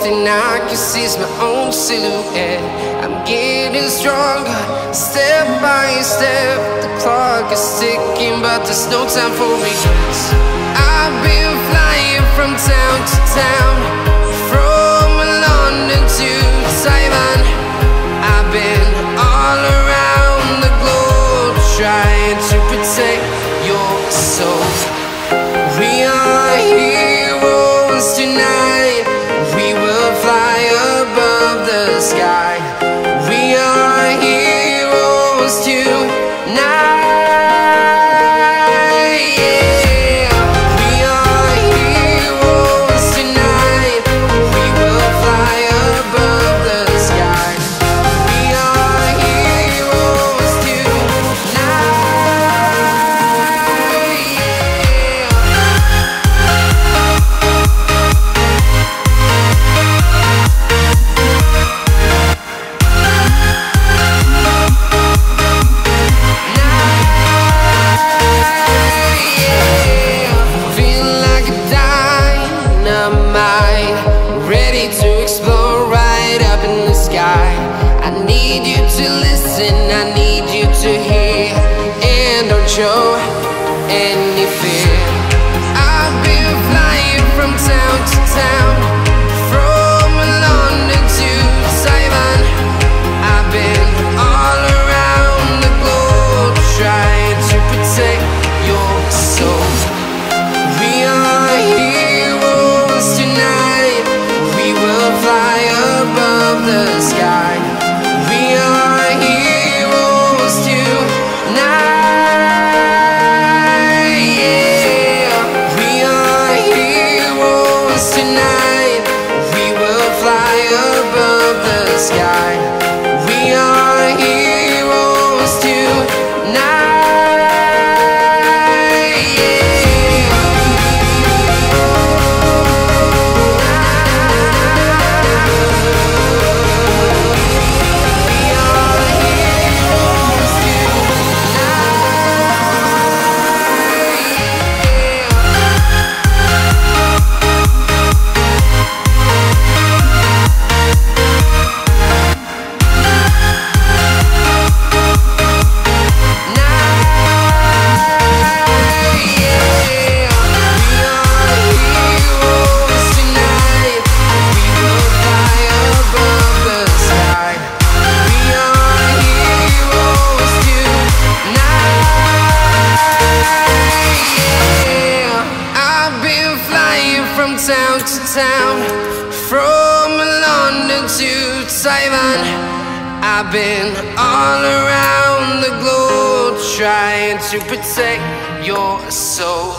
and I can see my own silhouette. I'm getting stronger, step by step. The clock is ticking, but there's no time for me. I've been flying from town to town, from London to Taiwan. I've been all around the globe, trying to protect your soul. We are heroes tonight. We will fly above the sky. We are heroes tonight. I need you to hear, and don't show any fear. I've been flying from town to town, from London to Taiwan. I've been all around the globe, trying to protect your soul. We are heroes tonight. We will fly above the sky. We are heroes tonight, yeah. We are heroes tonight. We will fly above the sky. We are heroes tonight, yeah. Town to town, from London to Taiwan. I've been all around the globe, trying to protect your soul.